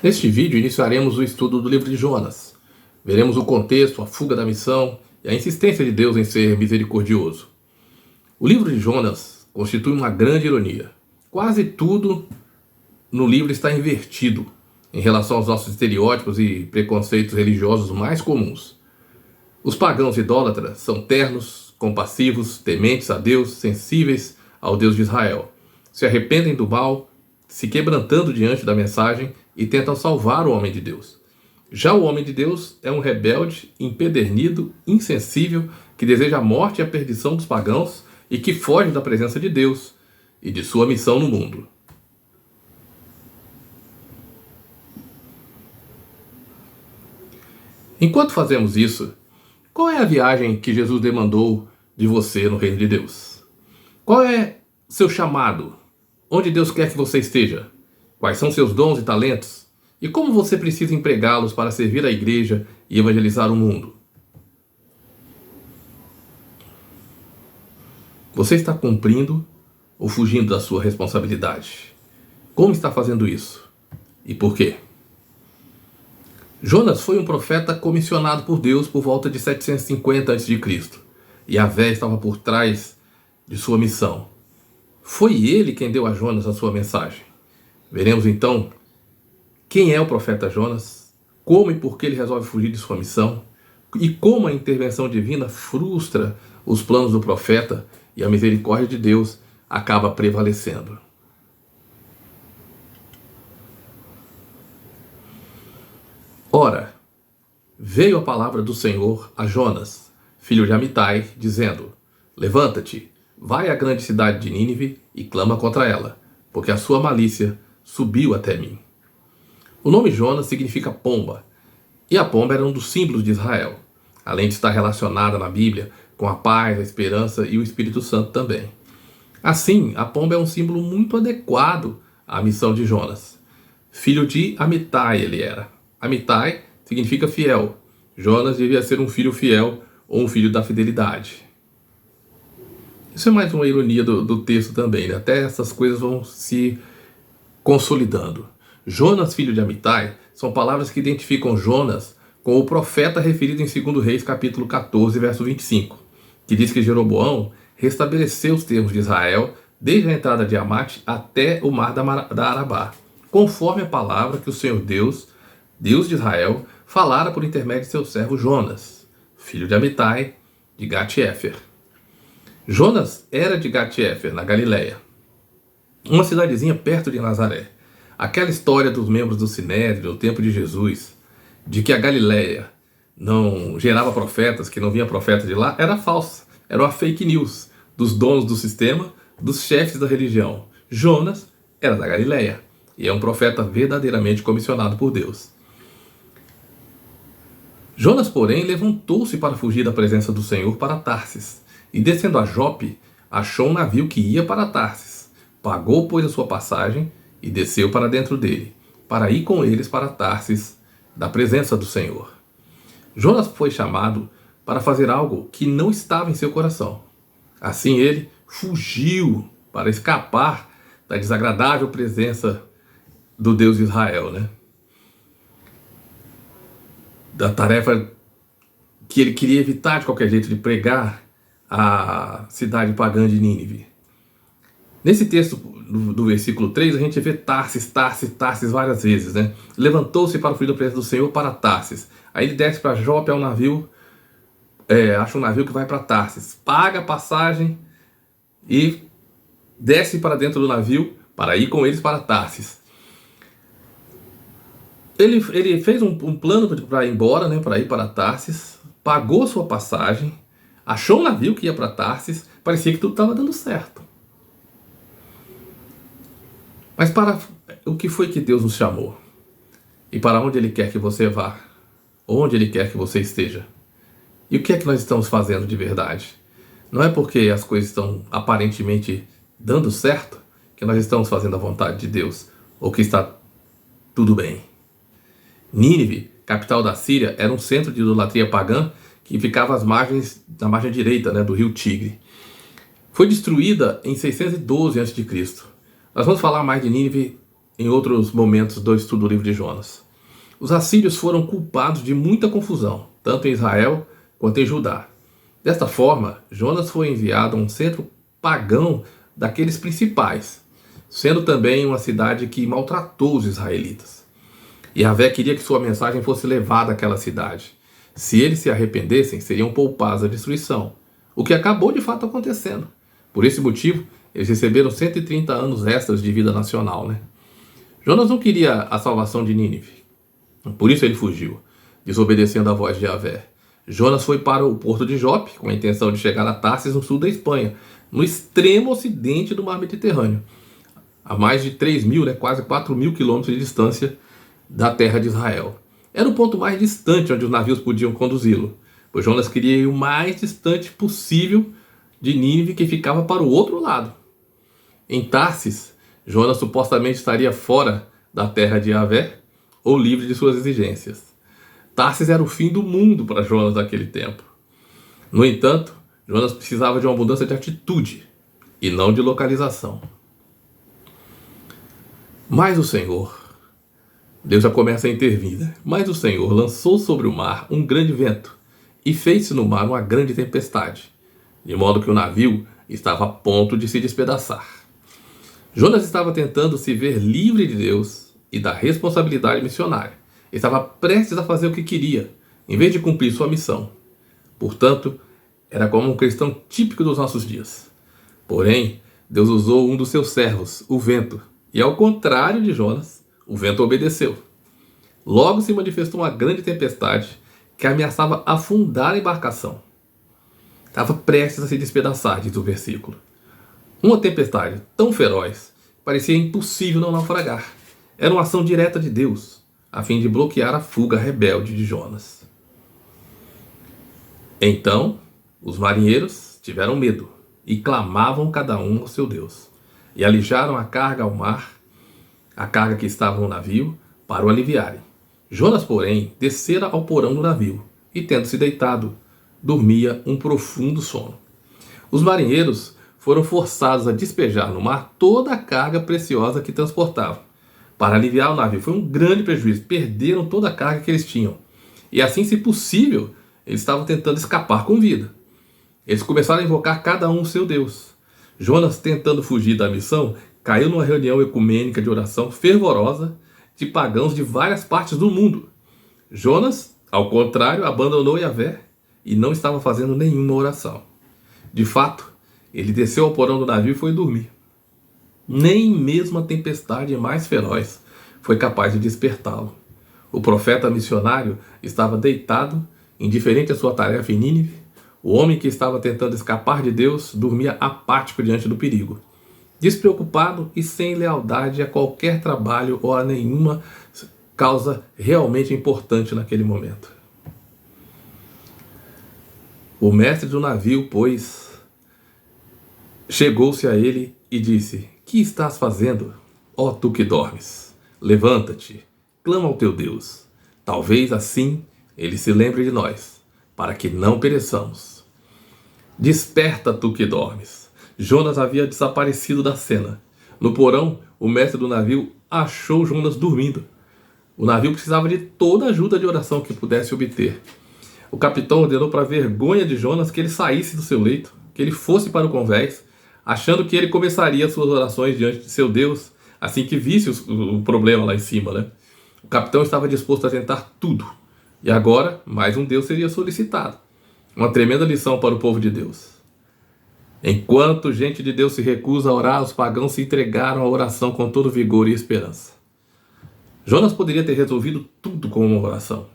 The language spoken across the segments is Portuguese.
Neste vídeo iniciaremos o estudo do livro de Jonas. Veremos o contexto, a fuga da missão e a insistência de Deus em ser misericordioso. O livro de Jonas constitui uma grande ironia. Quase tudo no livro está invertido em relação aos nossos estereótipos e preconceitos religiosos mais comuns. Os pagãos idólatras são ternos, compassivos, tementes a Deus, sensíveis ao Deus de Israel. Se arrependem do mal, se quebrantando diante da mensagem e tentam salvar o homem de Deus. Já o homem de Deus é um rebelde, empedernido, insensível, que deseja a morte e a perdição dos pagãos e que foge da presença de Deus e de sua missão no mundo. Enquanto fazemos isso, qual é a viagem que Jesus demandou de você no reino de Deus? Qual é seu chamado? Onde Deus quer que você esteja? Quais são seus dons e talentos? E como você precisa empregá-los para servir a igreja e evangelizar o mundo? Você está cumprindo ou fugindo da sua responsabilidade? Como está fazendo isso? E por quê? Jonas foi um profeta comissionado por Deus por volta de 750 a.C. Yahvé estava por trás de sua missão. Foi ele quem deu a Jonas a sua mensagem. Veremos então quem é o profeta Jonas, como e por que ele resolve fugir de sua missão, e como a intervenção divina frustra os planos do profeta e a misericórdia de Deus acaba prevalecendo. Ora, veio a palavra do Senhor a Jonas, filho de Amitai, dizendo: Levanta-te, vai à grande cidade de Nínive e clama contra ela, porque a sua malícia subiu até mim. O nome Jonas significa pomba, e a pomba era um dos símbolos de Israel, além de estar relacionada na Bíblia com a paz, a esperança e o Espírito Santo também. Assim, a pomba é um símbolo muito adequado à missão de Jonas. Filho de Amitai ele era. Amitai significa fiel. Jonas devia ser um filho fiel ou um filho da fidelidade. Isso é mais uma ironia do texto também, né? Até essas coisas vão se consolidando. Jonas, filho de Amitai, são palavras que identificam Jonas com o profeta referido em 2 Reis, capítulo 14, verso 25, que diz que Jeroboão restabeleceu os termos de Israel desde a entrada de Amate até o mar da Arabá, conforme a palavra que o Senhor Deus, Deus de Israel, falara por intermédio de seu servo Jonas, filho de Amitai, de Gat-Éfer. Jonas era de Gat-Éfer, na Galileia, uma cidadezinha perto de Nazaré. Aquela história dos membros do Sinédrio no tempo de Jesus, de que a Galileia não gerava profetas, que não vinha profeta de lá, era falsa. Era uma fake news dos donos do sistema, dos chefes da religião. Jonas era da Galileia e é um profeta verdadeiramente comissionado por Deus. Jonas, porém, levantou-se para fugir da presença do Senhor para Tarsis, e descendo a Jope, achou um navio que ia para Tarsis. Pagou, pois, a sua passagem e desceu para dentro dele, para ir com eles para Tarsis, da presença do Senhor. Jonas foi chamado para fazer algo que não estava em seu coração. Assim ele fugiu para escapar da desagradável presença do Deus de Israel, né? Da tarefa que ele queria evitar de qualquer jeito, de pregar a cidade pagã de Nínive. Nesse texto do versículo 3, a gente vê Tarsis, Tarsis, Tarsis várias vezes, né? Levantou-se para fugir da presença do Senhor para Tarsis. Aí ele desce para Jope, é um navio, acha um navio que vai para Tarsis. Paga a passagem e desce para dentro do navio para ir com eles para Tarsis. Ele fez um plano para ir embora, né? Para ir para Tarsis. Pagou sua passagem. Achou um navio que ia para Tarsis. Parecia que tudo estava dando certo. Mas para o que foi que Deus nos chamou? E para onde Ele quer que você vá? Onde Ele quer que você esteja? E o que é que nós estamos fazendo de verdade? Não é porque as coisas estão aparentemente dando certo que nós estamos fazendo a vontade de Deus, ou que está tudo bem. Nínive, capital da Síria, era um centro de idolatria pagã que ficava na margem direita, né, do rio Tigre. Foi destruída em 612 a.C. Nós vamos falar mais de Nínive em outros momentos do estudo do livro de Jonas. Os assírios foram culpados de muita confusão, tanto em Israel quanto em Judá. Desta forma, Jonas foi enviado a um centro pagão daqueles principais, sendo também uma cidade que maltratou os israelitas. Yahvé queria que sua mensagem fosse levada àquela cidade. Se eles se arrependessem, seriam poupados a destruição, o que acabou de fato acontecendo. Por esse motivo, eles receberam 130 anos extras de vida nacional, Jonas não queria a salvação de Nínive. Por isso ele fugiu, desobedecendo a voz de Yahvé. Jonas foi para o porto de Jope, com a intenção de chegar a Tarsis, no sul da Espanha, no extremo ocidente do mar Mediterrâneo, a mais de 3.000, quase 4.000 quilômetros de distância da terra de Israel. Era o ponto mais distante onde os navios podiam conduzi-lo, pois Jonas queria ir o mais distante possível de Nínive, que ficava para o outro lado. Em Tarsis, Jonas supostamente estaria fora da terra de Yahvé ou livre de suas exigências. Tarsis era o fim do mundo para Jonas naquele tempo. No entanto, Jonas precisava de uma mudança de atitude e não de localização. Mas o Senhor, Deus já começa a intervir, Mas o Senhor lançou sobre o mar um grande vento e fez-se no mar uma grande tempestade, de modo que o navio estava a ponto de se despedaçar. Jonas estava tentando se ver livre de Deus e da responsabilidade missionária. Estava prestes a fazer o que queria, em vez de cumprir sua missão. Portanto, era como um cristão típico dos nossos dias. Porém, Deus usou um dos seus servos, o vento, e ao contrário de Jonas, o vento obedeceu. Logo se manifestou uma grande tempestade que ameaçava afundar a embarcação. Estava prestes a se despedaçar, diz o versículo. Uma tempestade tão feroz parecia impossível não naufragar. Era uma ação direta de Deus, a fim de bloquear a fuga rebelde de Jonas. Então, os marinheiros tiveram medo e clamavam cada um ao seu Deus, e alijaram a carga ao mar, a carga que estava no navio, para o aliviarem. Jonas, porém, descera ao porão do navio, e tendo-se deitado, dormia um profundo sono. Os marinheiros foram forçados a despejar no mar toda a carga preciosa que transportavam. Para aliviar o navio foi um grande prejuízo, perderam toda a carga que eles tinham. E assim, se possível, eles estavam tentando escapar com vida. Eles começaram a invocar cada um o seu Deus. Jonas, tentando fugir da missão, caiu numa reunião ecumênica de oração fervorosa de pagãos de várias partes do mundo. Jonas, ao contrário, abandonou Yahvé e não estava fazendo nenhuma oração. De fato, ele desceu ao porão do navio e foi dormir. Nem mesmo a tempestade mais feroz foi capaz de despertá-lo. O profeta missionário estava deitado, indiferente à sua tarefa em Nínive. O homem que estava tentando escapar de Deus dormia apático diante do perigo, despreocupado e sem lealdade a qualquer trabalho ou a nenhuma causa realmente importante naquele momento. O mestre do navio, pois, chegou-se a ele e disse: "Que estás fazendo, ó tu que dormes? Levanta-te, clama ao teu Deus. Talvez assim ele se lembre de nós, para que não pereçamos." Desperta, tu que dormes. Jonas havia desaparecido da cena. No porão, o mestre do navio achou Jonas dormindo. O navio precisava de toda a ajuda de oração que pudesse obter. O capitão ordenou para a vergonha de Jonas que ele saísse do seu leito, que ele fosse para o convés, achando que ele começaria suas orações diante de seu Deus assim que visse o problema lá em cima, O capitão estava disposto a tentar tudo. E agora, mais um Deus seria solicitado. Uma tremenda lição para o povo de Deus. Enquanto gente de Deus se recusa a orar, os pagãos se entregaram à oração com todo vigor e esperança. Jonas poderia ter resolvido tudo com uma oração,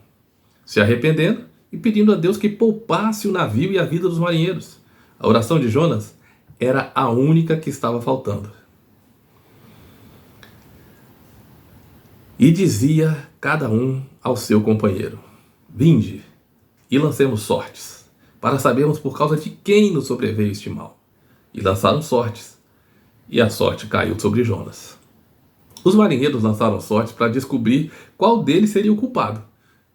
se arrependendo e pedindo a Deus que poupasse o navio e a vida dos marinheiros. A oração de Jonas era a única que estava faltando. E dizia cada um ao seu companheiro: "Vinde e lancemos sortes, para sabermos por causa de quem nos sobreveio este mal." E lançaram sortes, e a sorte caiu sobre Jonas. Os marinheiros lançaram sortes para descobrir qual deles seria o culpado.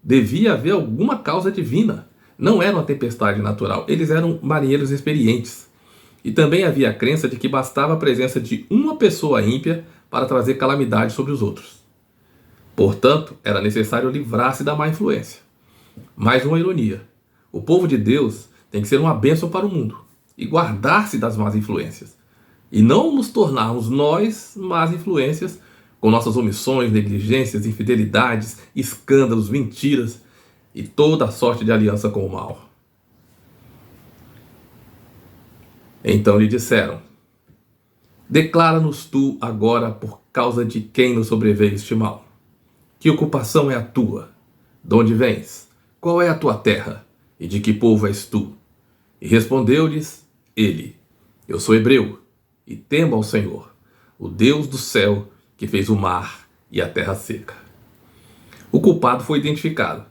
Devia haver alguma causa divina. Não era uma tempestade natural, eles eram marinheiros experientes. E também havia a crença de que bastava a presença de uma pessoa ímpia para trazer calamidade sobre os outros. Portanto, era necessário livrar-se da má influência. Mais uma ironia. O povo de Deus tem que ser uma bênção para o mundo e guardar-se das más influências. E não nos tornarmos nós más influências com nossas omissões, negligências, infidelidades, escândalos, mentiras e toda a sorte de aliança com o mal. Então lhe disseram: declara-nos tu agora por causa de quem nos sobreveio este mal. Que ocupação é a tua? De onde vens? Qual é a tua terra? E de que povo és tu? E respondeu-lhes ele: eu sou hebreu, e temo ao Senhor, o Deus do céu, que fez o mar e a terra seca. O culpado foi identificado.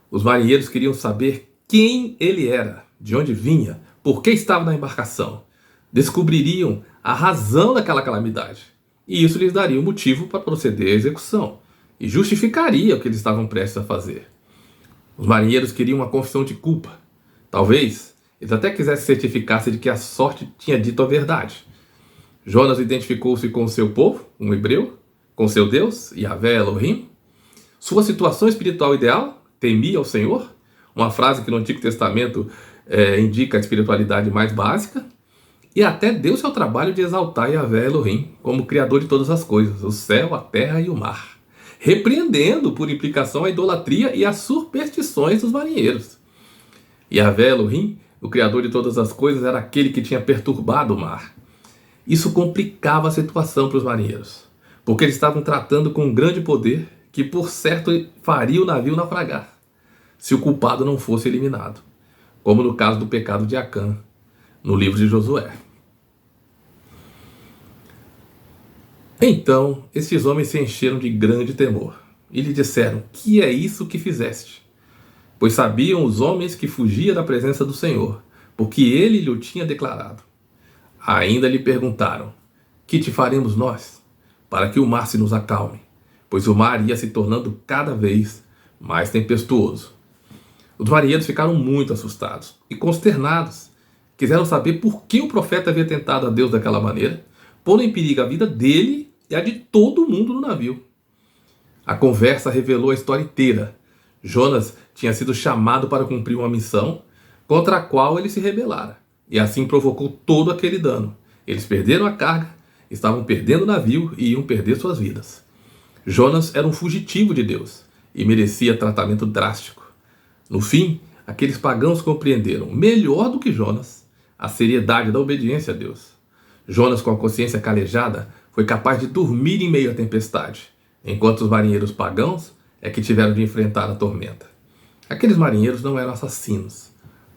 Os marinheiros queriam saber quem ele era, de onde vinha, por que estava na embarcação. Descobririam a razão daquela calamidade. E isso lhes daria um motivo para proceder à execução. E justificaria o que eles estavam prestes a fazer. Os marinheiros queriam uma confissão de culpa. Talvez eles até quisessem certificar-se de que a sorte tinha dito a verdade. Jonas identificou-se com o seu povo, um hebreu, com seu Deus, Yahvé Elohim. Sua situação espiritual ideal, temia ao Senhor, uma frase que no Antigo Testamento indica a espiritualidade mais básica, e até deu-se ao trabalho de exaltar Yahvé Elohim como Criador de todas as coisas, o céu, a terra e o mar, repreendendo por implicação a idolatria e as superstições dos marinheiros. Yahvé Elohim, o Criador de todas as coisas, era aquele que tinha perturbado o mar. Isso complicava a situação para os marinheiros, porque eles estavam tratando com um grande poder que, por certo, faria o navio naufragar, se o culpado não fosse eliminado, como no caso do pecado de Acã, no livro de Josué. Então, estes homens se encheram de grande temor e lhe disseram: que é isso que fizeste? Pois sabiam os homens que fugia da presença do Senhor, porque ele lhe o tinha declarado. Ainda lhe perguntaram: que te faremos nós, para que o mar se nos acalme? Pois o mar ia se tornando cada vez mais tempestuoso. Os marinheiros ficaram muito assustados e consternados. Quiseram saber por que o profeta havia tentado a Deus daquela maneira, pondo em perigo a vida dele e a de todo mundo no navio. A conversa revelou a história inteira. Jonas tinha sido chamado para cumprir uma missão contra a qual ele se rebelara, e assim provocou todo aquele dano. Eles perderam a carga, estavam perdendo o navio e iam perder suas vidas. Jonas era um fugitivo de Deus e merecia tratamento drástico. No fim, aqueles pagãos compreenderam, melhor do que Jonas, a seriedade da obediência a Deus. Jonas, com a consciência calejada, foi capaz de dormir em meio à tempestade, enquanto os marinheiros pagãos é que tiveram de enfrentar a tormenta. Aqueles marinheiros não eram assassinos.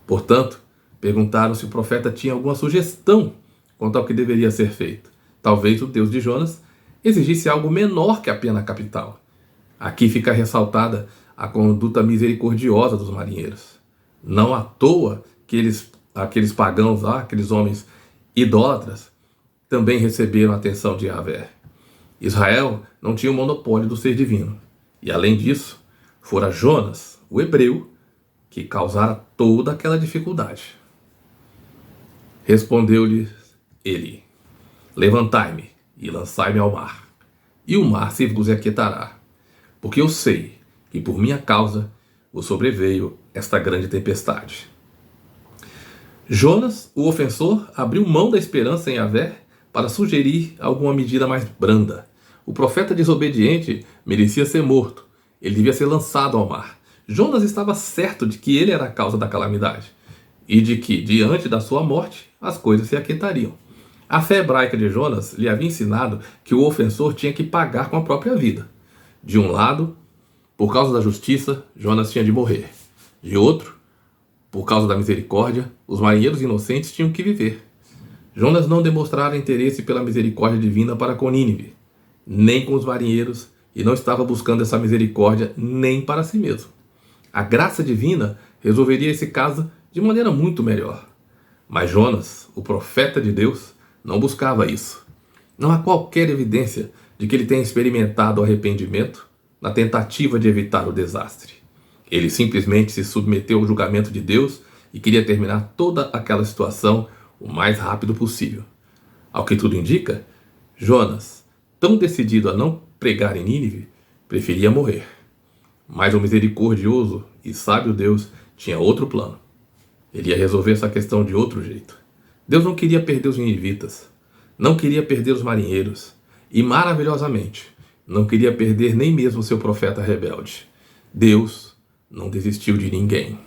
Portanto, perguntaram se o profeta tinha alguma sugestão quanto ao que deveria ser feito. Talvez o Deus de Jonas exigisse algo menor que a pena capital. Aqui fica ressaltada a conduta misericordiosa dos marinheiros. Não à toa que aqueles pagãos lá, aqueles homens idólatras, também receberam a atenção de Yahvé. Israel não tinha o monopólio do ser divino. E além disso, fora Jonas, o hebreu, que causara toda aquela dificuldade. Respondeu-lhe ele: levantai-me e lançai-me ao mar, e o mar se vos aquietará, porque eu sei que por minha causa vos sobreveio esta grande tempestade. Jonas, o ofensor, abriu mão da esperança em Yahvé para sugerir alguma medida mais branda. O profeta desobediente merecia ser morto. Ele devia ser lançado ao mar. Jonas estava certo de que ele era a causa da calamidade e de que, diante da sua morte, as coisas se aquietariam. A fé hebraica de Jonas lhe havia ensinado que o ofensor tinha que pagar com a própria vida. De um lado, por causa da justiça, Jonas tinha de morrer. De outro, por causa da misericórdia, os marinheiros inocentes tinham que viver. Jonas não demonstrara interesse pela misericórdia divina para com Nínive, nem com os marinheiros, e não estava buscando essa misericórdia nem para si mesmo. A graça divina resolveria esse caso de maneira muito melhor. Mas Jonas, o profeta de Deus, não buscava isso. Não há qualquer evidência de que ele tenha experimentado o arrependimento na tentativa de evitar o desastre. Ele simplesmente se submeteu ao julgamento de Deus e queria terminar toda aquela situação o mais rápido possível. Ao que tudo indica, Jonas tão decidido a não pregar em Nínive, preferia morrer. Mas o misericordioso e sábio Deus tinha outro plano. Ele ia resolver essa questão de outro jeito. Deus não queria perder os ninivitas, não queria perder os marinheiros e, maravilhosamente, não queria perder nem mesmo seu profeta rebelde. Deus não desistiu de ninguém.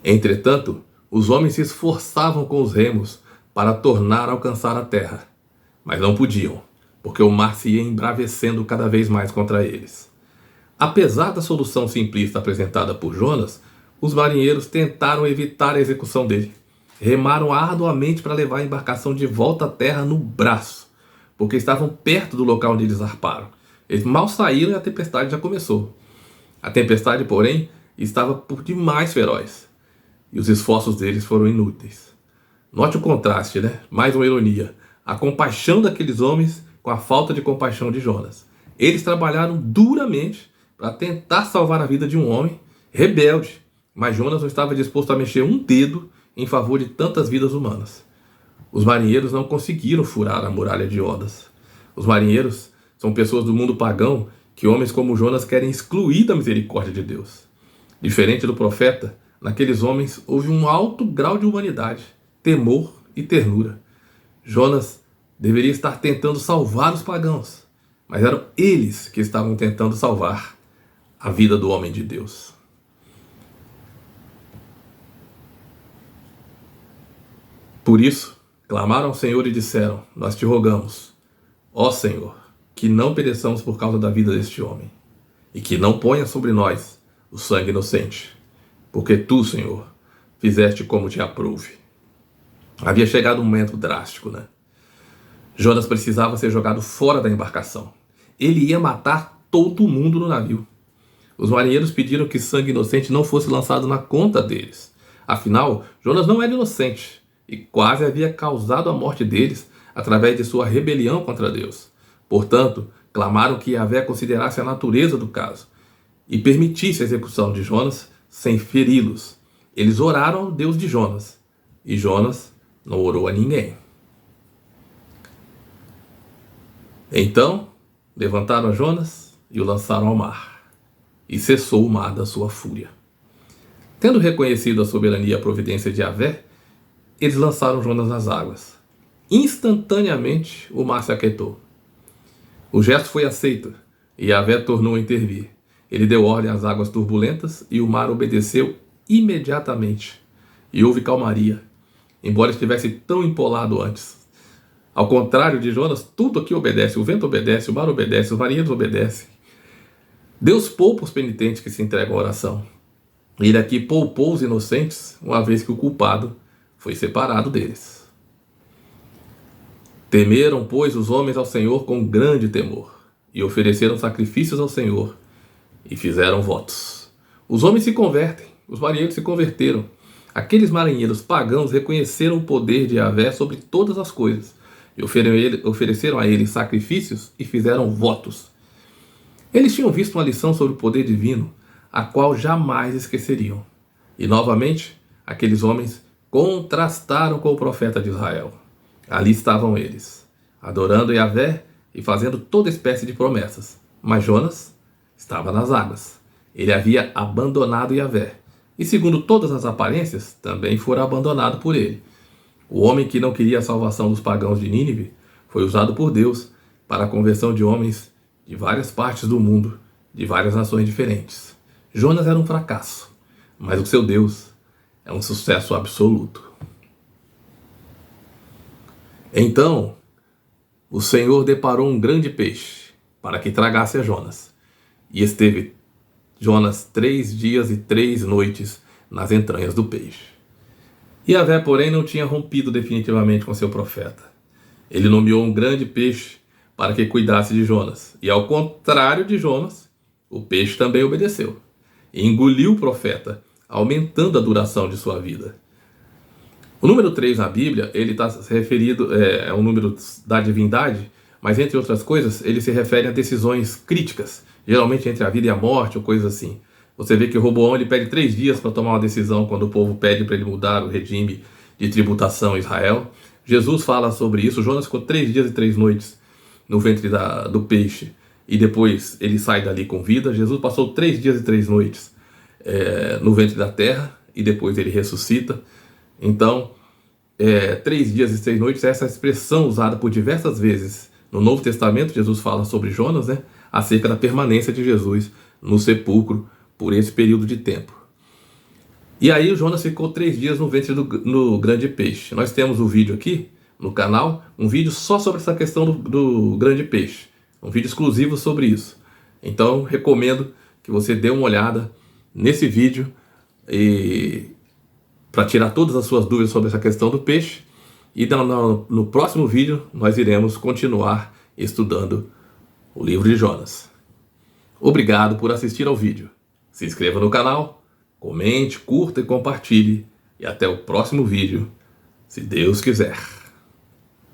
Entretanto, os homens se esforçavam com os remos para tornar a alcançar a terra, mas não podiam, porque o mar se ia embravecendo cada vez mais contra eles. Apesar da solução simplista apresentada por Jonas, os marinheiros tentaram evitar a execução dele. Remaram arduamente para levar a embarcação de volta à terra no braço, porque estavam perto do local onde eles zarparam. Eles mal saíram e a tempestade já começou. A tempestade, porém, estava por demais feroz, e os esforços deles foram inúteis. Note o contraste, né? Mais uma ironia. A compaixão daqueles homens com a falta de compaixão de Jonas. Eles trabalharam duramente para tentar salvar a vida de um homem rebelde, mas Jonas não estava disposto a mexer um dedo em favor de tantas vidas humanas. Os marinheiros não conseguiram furar a muralha de Odas. Os marinheiros são pessoas do mundo pagão que homens como Jonas querem excluir da misericórdia de Deus. Diferente do profeta, naqueles homens houve um alto grau de humanidade, temor e ternura. Jonas deveria estar tentando salvar os pagãos, mas eram eles que estavam tentando salvar a vida do homem de Deus. Por isso, clamaram ao Senhor e disseram: nós te rogamos, ó Senhor, que não pereçamos por causa da vida deste homem, e que não ponha sobre nós o sangue inocente, porque tu, Senhor, fizeste como te aprouve. Havia chegado um momento drástico, né? Jonas precisava ser jogado fora da embarcação. Ele ia matar todo mundo no navio. Os marinheiros pediram que sangue inocente não fosse lançado na conta deles. Afinal, Jonas não era inocente e quase havia causado a morte deles através de sua rebelião contra Deus. Portanto, clamaram que Yahvé considerasse a natureza do caso e permitisse a execução de Jonas sem feri-los. Eles oraram ao Deus de Jonas e Jonas não orou a ninguém. Então, levantaram Jonas e o lançaram ao mar, e cessou o mar da sua fúria. Tendo reconhecido a soberania e a providência de Yahvé, eles lançaram Jonas nas águas. Instantaneamente, o mar se aquietou. O gesto foi aceito, e Yahvé tornou a intervir. Ele deu ordem às águas turbulentas, e o mar obedeceu imediatamente. E houve calmaria, embora estivesse tão empolado antes. Ao contrário de Jonas, tudo aqui obedece. O vento obedece, o mar obedece, os marinheiros obedecem. Deus poupa os penitentes que se entregam à oração. Ele aqui poupou os inocentes, uma vez que o culpado foi separado deles. Temeram, pois, os homens ao Senhor com grande temor, e ofereceram sacrifícios ao Senhor, e fizeram votos. Os homens se convertem, os marinheiros se converteram. Aqueles marinheiros pagãos reconheceram o poder de Yahvé sobre todas as coisas, e ofereceram a ele sacrifícios e fizeram votos. Eles tinham visto uma lição sobre o poder divino, a qual jamais esqueceriam. E novamente, aqueles homens contrastaram com o profeta de Israel. Ali estavam eles, adorando Yahvé e fazendo toda espécie de promessas. Mas Jonas estava nas águas. Ele havia abandonado Yahvé, e segundo todas as aparências, também fora abandonado por ele. O homem que não queria a salvação dos pagãos de Nínive foi usado por Deus para a conversão de homens de várias partes do mundo, de várias nações diferentes. Jonas era um fracasso, mas o seu Deus é um sucesso absoluto. Então, o Senhor deparou um grande peixe para que tragasse a Jonas. E esteve Jonas 3 dias e 3 noites nas entranhas do peixe. Yahvé, porém, não tinha rompido definitivamente com seu profeta. Ele nomeou um grande peixe para que cuidasse de Jonas. E ao contrário de Jonas, o peixe também obedeceu e engoliu o profeta, aumentando a duração de sua vida. O número 3 na Bíblia, ele está referido, é um número da divindade, mas entre outras coisas, ele se refere a decisões críticas, geralmente entre a vida e a morte ou coisas assim. Você vê que Roboão ele pede 3 dias para tomar uma decisão quando o povo pede para ele mudar o regime de tributação em Israel. Jesus fala sobre isso. Jonas ficou 3 dias e 3 noites no ventre do peixe e depois ele sai dali com vida. Jesus passou 3 dias e 3 noites no ventre da terra e depois ele ressuscita. Então, 3 dias e 3 noites é essa expressão usada por diversas vezes no Novo Testamento. Jesus fala sobre Jonas, né, acerca da permanência de Jesus no sepulcro por esse período de tempo. E aí o Jonas ficou 3 dias no ventre do grande peixe. Nós temos um vídeo aqui no canal, um vídeo só sobre essa questão do grande peixe. Um vídeo exclusivo sobre isso. Então recomendo que você dê uma olhada nesse vídeo para tirar todas as suas dúvidas sobre essa questão do peixe. E no próximo vídeo nós iremos continuar estudando o livro de Jonas. Obrigado por assistir ao vídeo. Se inscreva no canal, comente, curta e compartilhe. E até o próximo vídeo, se Deus quiser.